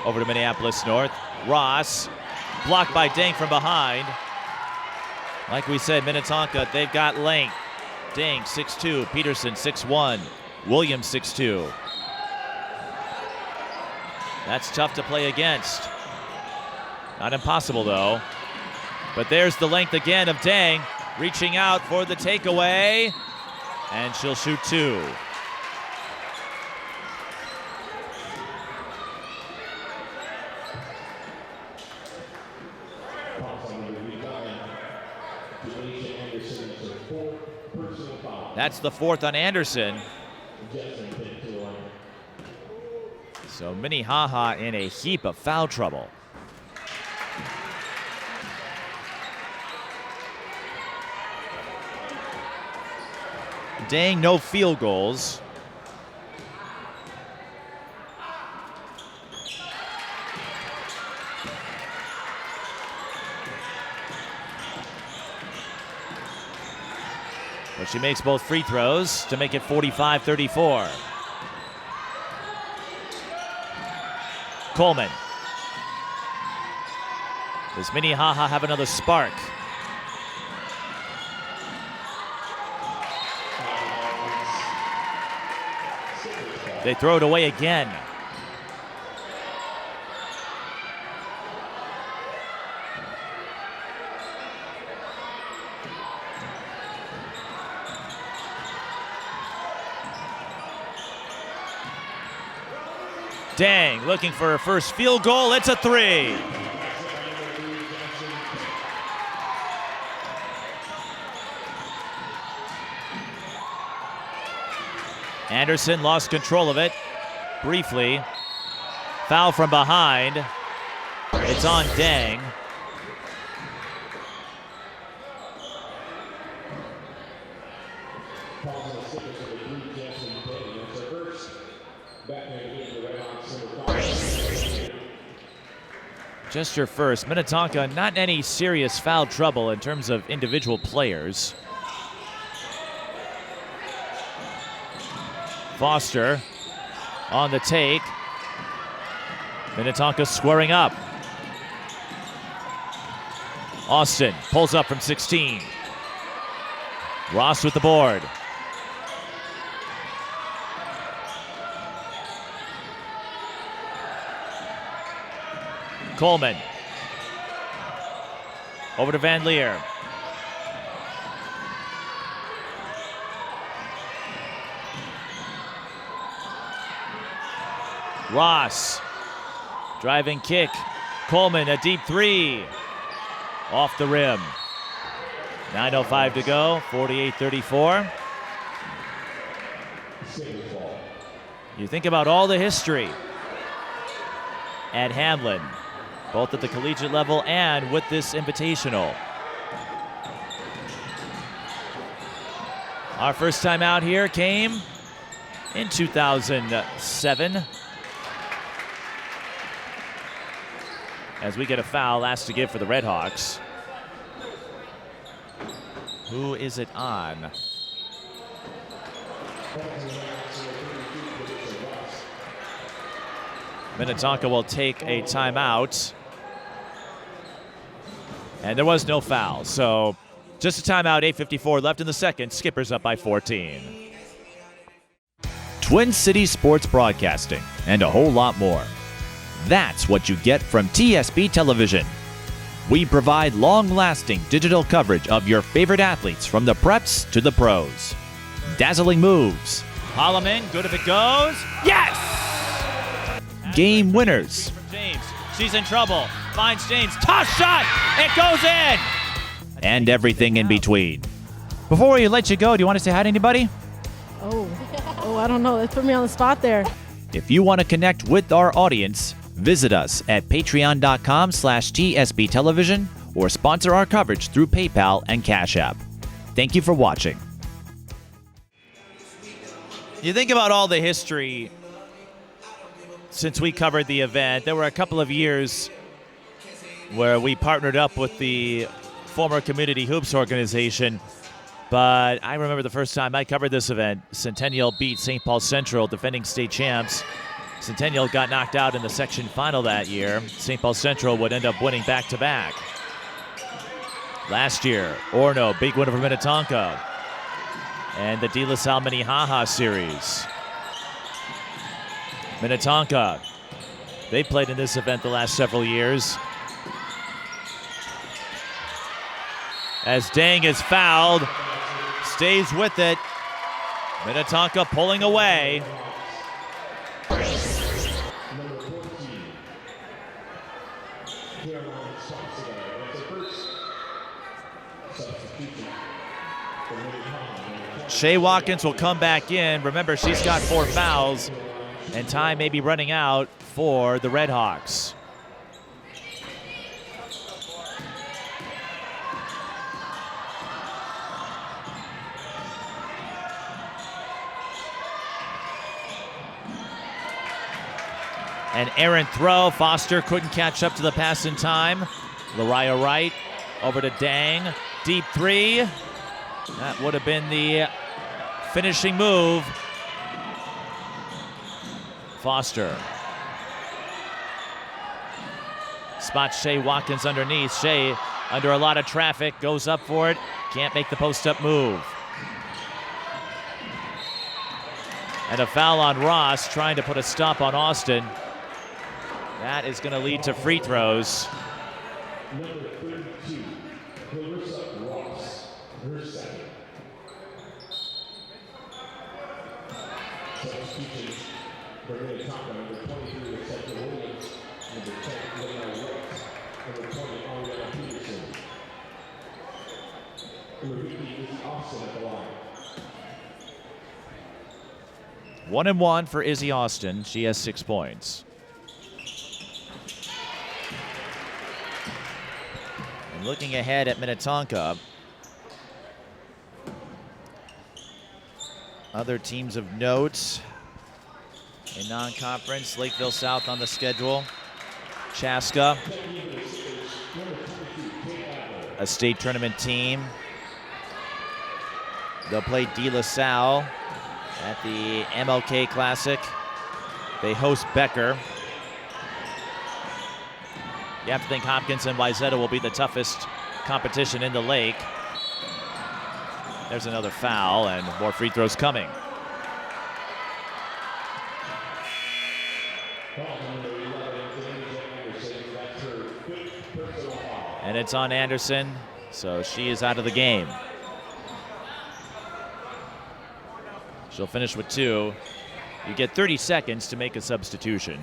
over to Minneapolis North. Ross blocked by Dang from behind. Like we said, Minnetonka, they've got length. Dang 6'2", Peterson 6'1", Williams 6'2". That's tough to play against. Not impossible though. But there's the length again of Dang, reaching out for the takeaway, and she'll shoot two. That's the fourth on Anderson. So Minnehaha in a heap of foul trouble. Dang, no field goals. But she makes both free throws to make it 45-34. Coleman. Does Minnehaha have another spark? They throw it away again. Dang, looking for her first field goal. It's a three. Anderson lost control of it briefly. Foul from behind. It's on Dang. Just your first. Minnetonka not in any serious foul trouble in terms of individual players. Foster on the take. Minnetonka squaring up. Austin pulls up from 16. Ross with the board. Coleman. Over to Van Leer. Ross. Driving kick. Coleman, a deep three. Off the rim. 9:05 to go, 48-34. You think about all the history at Hamlin, both at the collegiate level and with this invitational. Our first time out here came in 2007. As we get a foul, last to give for the Redhawks. Who is it on? Minnetonka will take a timeout. And there was no foul, so just a timeout, 8:54 left in the second. Skippers up by 14. Twin Cities Sports Broadcasting, and a whole lot more. That's what you get from TSB Television. We provide long-lasting digital coverage of your favorite athletes from the preps to the pros. Dazzling moves. Holloman, good if it goes. Yes! Game winners. From James, she's in trouble. Finds James, toss shot, it goes in! And everything in between. Before we let you go, do you want to say hi to anybody? Oh, I don't know. They put me on the spot there. If you want to connect with our audience, visit us at patreon.com/TSB Television or sponsor our coverage through PayPal and Cash App. Thank you for watching. You think about all the history since we covered the event. There were a couple of years where we partnered up with the former Community Hoops organization. But I remember the first time I covered this event, Centennial beat St. Paul Central, defending state champs. Centennial got knocked out in the section final that year. St. Paul Central would end up winning back-to-back. Last year, Orono, big winner for Minnetonka. And the De La Salle Minnehaha series. Minnetonka, they played in this event the last several years. As Dang is fouled, stays with it. Minnetonka pulling away. Shea Watkins will come back in. Remember, she's got 4 fouls, and time may be running out for the Redhawks. An errant throw. Foster couldn't catch up to the pass in time. Lanelle Wright over to Dang. Deep three. That would have been the finishing move. Foster. Spots Shea Watkins underneath. Shea under a lot of traffic. Goes up for it. Can't make the post-up move. And a foul on Ross, trying to put a stop on Austin. That is going to lead to free throws. One and one for Izzy Austin. She has 6 points. And looking ahead at Minnetonka, other teams of note in non-conference, Lakeville South on the schedule. Chaska, a state tournament team. They'll play De La Salle at the MLK Classic. They host Becker. You have to think Hopkins and Wayzata will be the toughest competition in the lake. There's another foul and more free throws coming. And it's on Anderson, so she is out of the game. She'll finish with 2. You get 30 seconds to make a substitution.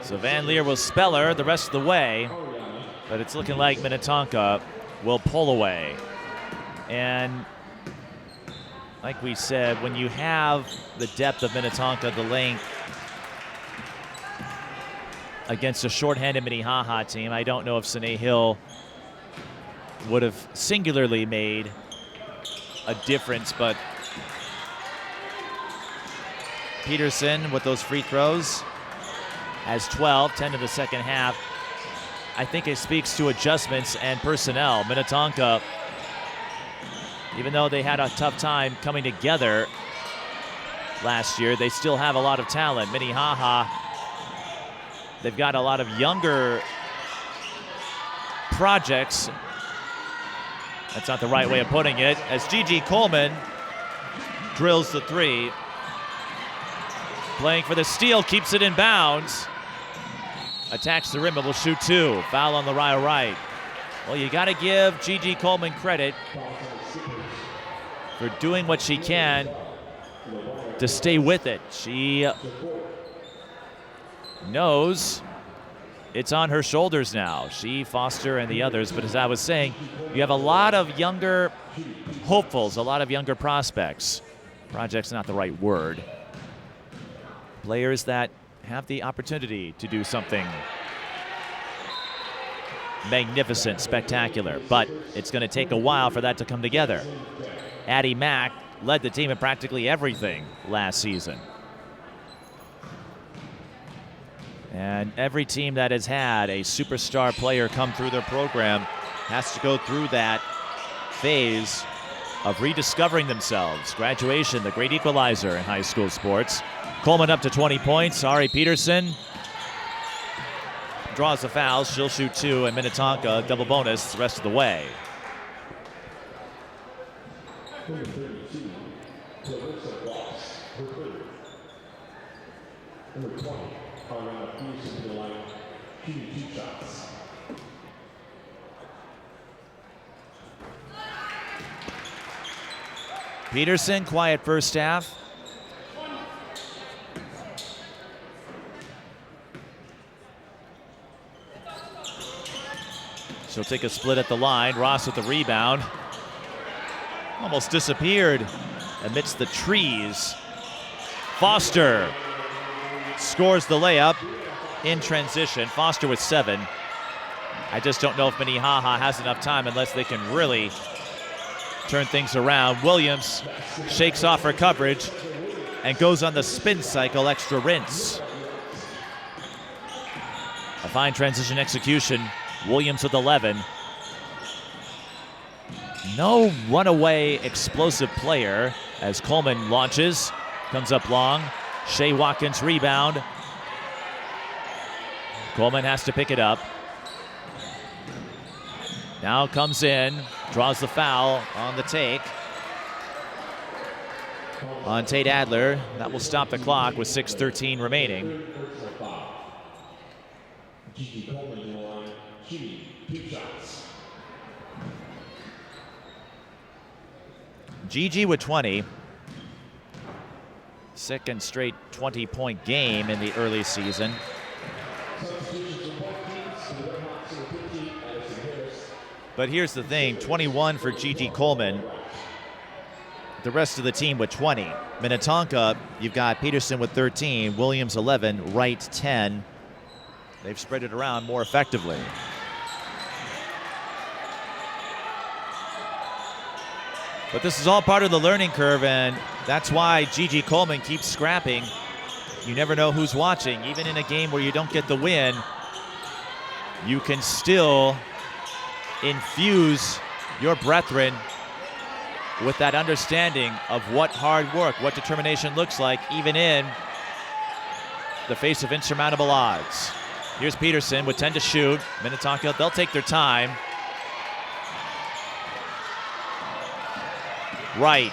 So Van Leer will spell her the rest of the way, but it's looking like Minnetonka will pull away. And like we said, when you have the depth of Minnetonka, the length against a shorthanded Minnehaha team, I don't know if Sinae Hill would have singularly made a difference, but Peterson with those free throws has 12, 10 to the second half. I think it speaks to adjustments and personnel. Minnetonka, even though they had a tough time coming together last year, they still have a lot of talent. Minnehaha, they've got a lot of younger projects. That's not the right way of putting it, as Gigi Coleman drills the 3. Playing for the steal, keeps it in bounds. Attacks the rim, but will shoot 2. Foul on Lanelle Wright. Well, you got to give Gigi Coleman credit for doing what she can to stay with it. She knows it's on her shoulders now. She, Foster, and the others. But as I was saying, you have a lot of younger hopefuls, a lot of younger prospects. Project's not the right word. Players that have the opportunity to do something magnificent, spectacular, but it's going to take a while for that to come together. Addi Mack led the team in practically everything last season. And every team that has had a superstar player come through their program has to go through that phase of rediscovering themselves. Graduation, the great equalizer in high school sports. Coleman up to 20 points. Ari Peterson draws the fouls. She'll shoot 2, and Minnetonka double bonus the rest of the way. Peterson, quiet first half. She'll take a split at the line. Ross with the rebound. Almost disappeared amidst the trees. Foster scores the layup in transition. Foster with 7. I just don't know if Minnehaha has enough time unless they can really turn things around. Williams shakes off her coverage and goes on the spin cycle, extra rinse. A fine transition execution. Williams with 11. No runaway explosive player as Coleman launches. Comes up long. Shea Watkins rebound. Coleman has to pick it up. Now comes in, draws the foul on the take. On Tate Adler. That will stop the clock with 6:13 remaining. Gigi with 20. Second straight 20-point game in the early season. But here's the thing, 21 for Gigi Coleman. The rest of the team with 20. Minnetonka, you've got Peterson with 13, Williams 11, Wright 10. They've spread it around more effectively. But this is all part of the learning curve, and that's why Gigi Coleman keeps scrapping. You never know who's watching. Even in a game where you don't get the win, you can still infuse your brethren with that understanding of what hard work, what determination looks like, even in the face of insurmountable odds. Here's Peterson with 10 to shoot. Minnetonka, they'll take their time. Wright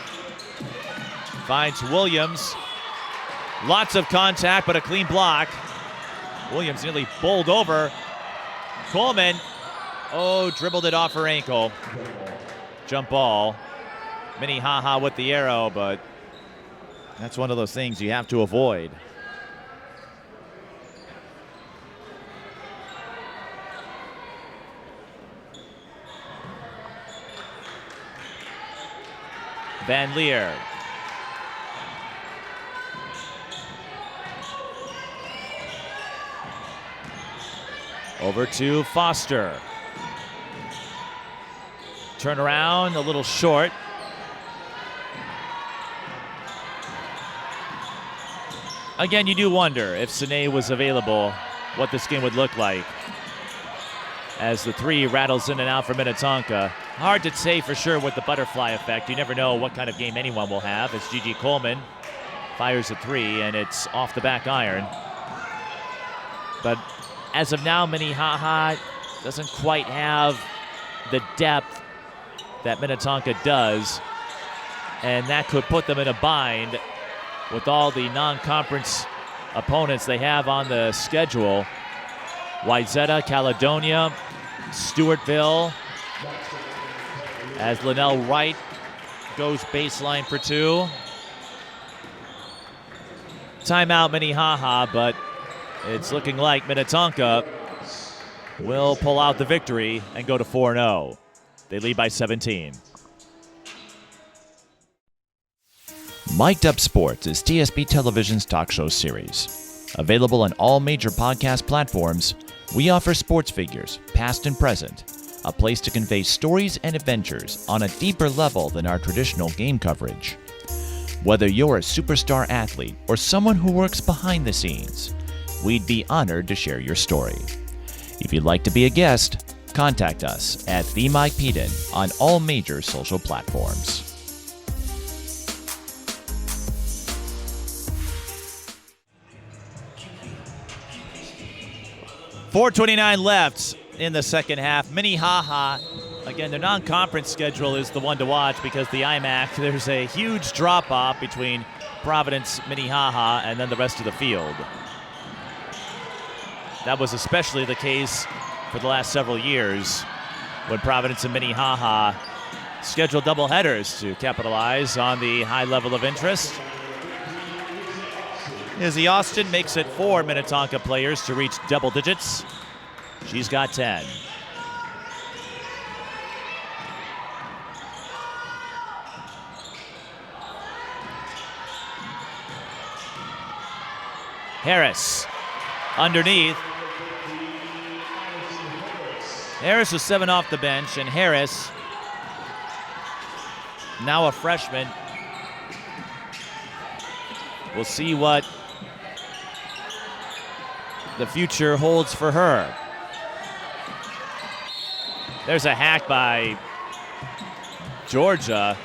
finds Williams. Lots of contact, but a clean block. Williams nearly bowled over. Coleman, dribbled it off her ankle. Jump ball. Minnehaha with the arrow, but that's one of those things you have to avoid. Van Leer. Over to Foster. Turn around, a little short. Again, you do wonder if Sinae was available, what this game would look like as the three rattles in and out for Minnetonka. Hard to say for sure with the butterfly effect. You never know what kind of game anyone will have as Gigi Coleman fires a three, and it's off the back iron. But as of now, Minnehaha doesn't quite have the depth that Minnetonka does, and that could put them in a bind with all the non-conference opponents they have on the schedule. Wayzata, Caledonia, Stewartville, as Lanelle Wright goes baseline for two. Timeout Minnehaha, but it's looking like Minnetonka will pull out the victory and go to 4-0. They lead by 17. Mic'd Up Sports is TSB Television's talk show series. Available on all major podcast platforms, we offer sports figures, past and present, a place to convey stories and adventures on a deeper level than our traditional game coverage. Whether you're a superstar athlete or someone who works behind the scenes, we'd be honored to share your story. If you'd like to be a guest, contact us at The Mike Peden on all major social platforms. .429 left in the second half. Minnehaha, again, their non-conference schedule is the one to watch because the IMAC, there's a huge drop-off between Providence, Minnehaha, and then the rest of the field. That was especially the case for the last several years when Providence and Minnehaha scheduled doubleheaders to capitalize on the high level of interest. Izzy Austin makes it 4 Minnetonka players to reach double digits. She's got 10. Harris underneath. Harris was 7 off the bench, and Harris, now a freshman, we'll see what the future holds for her. There's a hack by Georgia,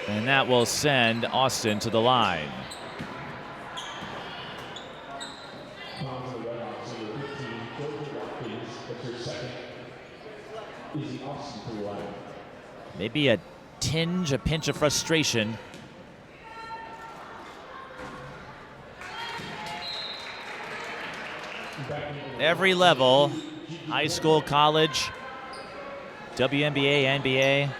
and that will send Austin to the line. Maybe a pinch of frustration. Every level, high school, college, WNBA, NBA.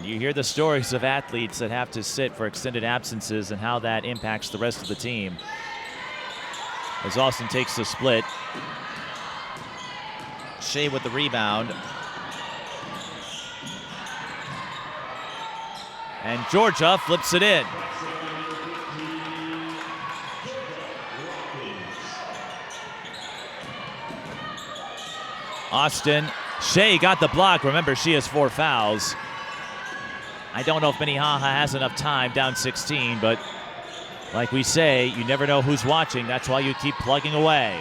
You hear the stories of athletes that have to sit for extended absences and how that impacts the rest of the team. As Austin takes the split. Shea with the rebound. And Georgia flips it in. Austin. Shea got the block. Remember, she has 4 fouls. I don't know if Minnehaha has enough time down 16, but like we say, you never know who's watching. That's why you keep plugging away.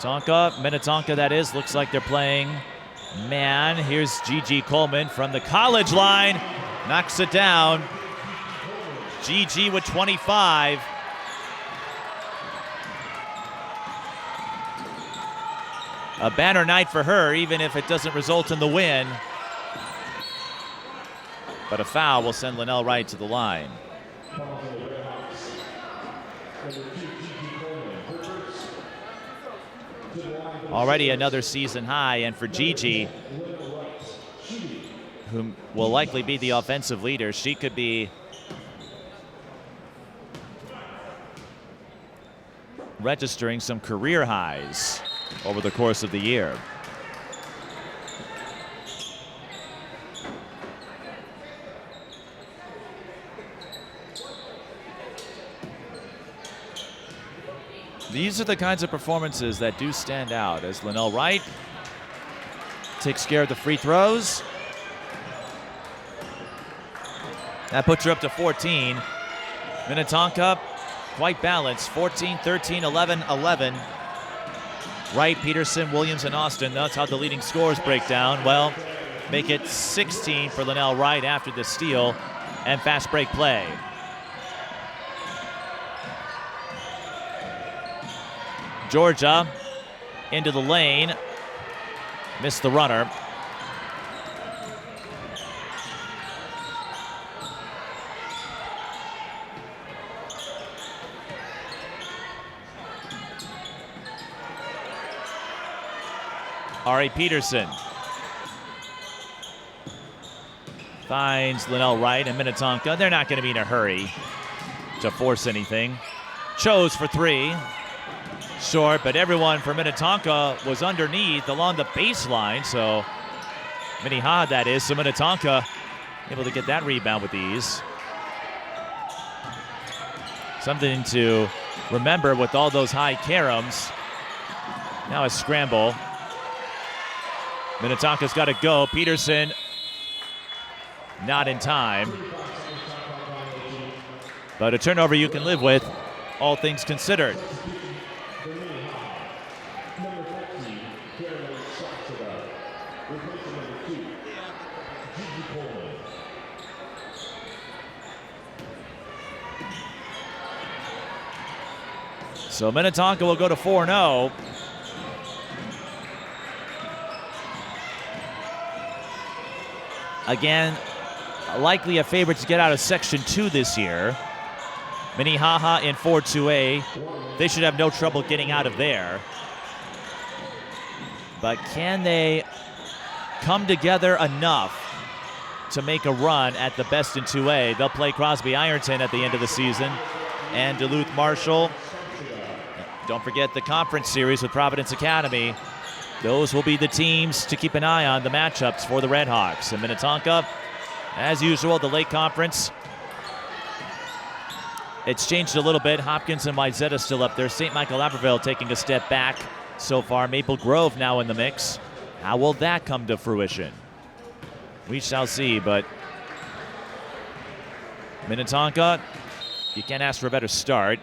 Minnetonka that is. Looks like they're playing man. Here's Gigi Coleman from the college line. Knocks it down. Gigi with 25. A banner night for her, even if it doesn't result in the win. But a foul will send Lanelle Wright to the line. Already another season high, and for Gigi, who will likely be the offensive leader, she could be registering some career highs over the course of the year. These are the kinds of performances that do stand out as Lanelle Wright takes care of the free throws. That puts her up to 14. Minnetonka quite balanced, 14, 13, 11, 11. Wright, Peterson, Williams, and Austin. That's how the leading scorers break down. Well, make it 16 for Lanelle Wright after the steal and fast break play. Georgia into the lane. Missed the runner. Ari Peterson finds Lanelle Wright and Minnetonka. They're not going to be in a hurry to force anything. Chose for 3. Short, but everyone for Minnetonka was underneath along the baseline, so Minnehaha that is, so Minnetonka able to get that rebound with ease. Something to remember with all those high caroms. Now a scramble. Minnetonka's got to go. Peterson not in time. But a turnover you can live with, all things considered. So Minnetonka will go to 4-0. Again, likely a favorite to get out of Section 2 this year. Minnehaha in 4-2A. They should have no trouble getting out of there. But can they come together enough to make a run at the best in 2A? They'll play Crosby Ironton at the end of the season and Duluth Marshall. Don't forget the conference series with Providence Academy. Those will be the teams to keep an eye on, the matchups for the Redhawks. And Minnetonka, as usual, the Lake Conference. It's changed a little bit. Hopkins and Wayzata still up there. St. Michael Naperville taking a step back so far. Maple Grove now in the mix. How will that come to fruition? We shall see, but Minnetonka, you can't ask for a better start.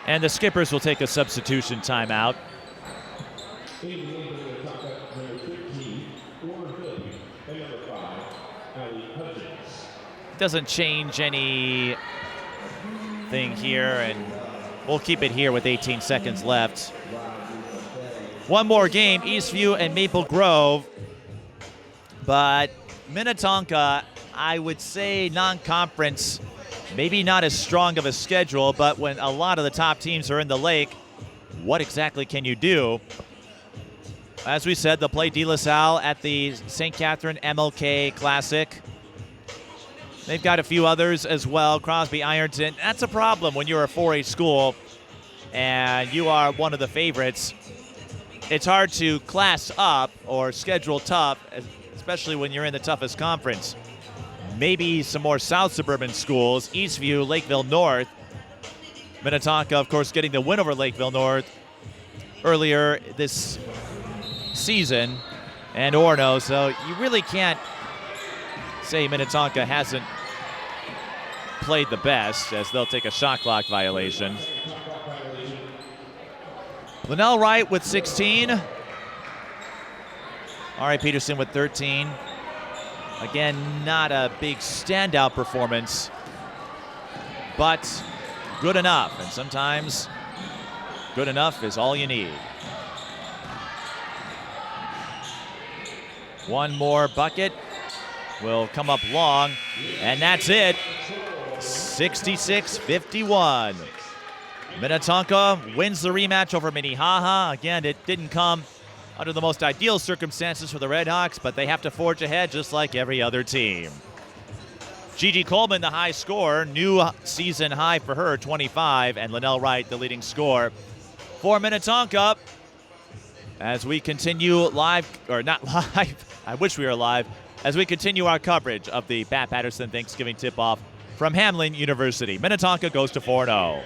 And the Skippers will take a substitution timeout. Doesn't change anything here, and we'll keep it here with 18 seconds left. One more game, Eastview and Maple Grove. But Minnetonka, I would say non-conference, maybe not as strong of a schedule, but when a lot of the top teams are in the Lake, what exactly can you do? As we said, they'll play De La Salle at the St. Catherine MLK Classic. They've got a few others as well. Crosby, Ironton. That's a problem when you're a 4A school and you are one of the favorites. It's hard to class up or schedule tough, especially when you're in the toughest conference. Maybe some more south suburban schools, Eastview, Lakeville North. Minnetonka, of course, getting the win over Lakeville North earlier this season, and Orono. So you really can't say Minnetonka hasn't played the best, as they'll take a shot clock violation. Lanelle Wright with 16. Ari Peterson with 13. Again, not a big standout performance, but good enough. And sometimes good enough is all you need. One more bucket will come up long, and that's it. 66-51. Minnetonka wins the rematch over Minnehaha. Again, it didn't come under the most ideal circumstances for the Redhawks, but they have to forge ahead just like every other team. Gigi Coleman, the high scorer, new season high for her, 25, and Lanelle Wright, the leading scorer for Minnetonka. As we continue live, or not live, I wish we were live, as we continue our coverage of the Pat Patterson Thanksgiving tip-off from Hamline University. Minnetonka goes to 4-0.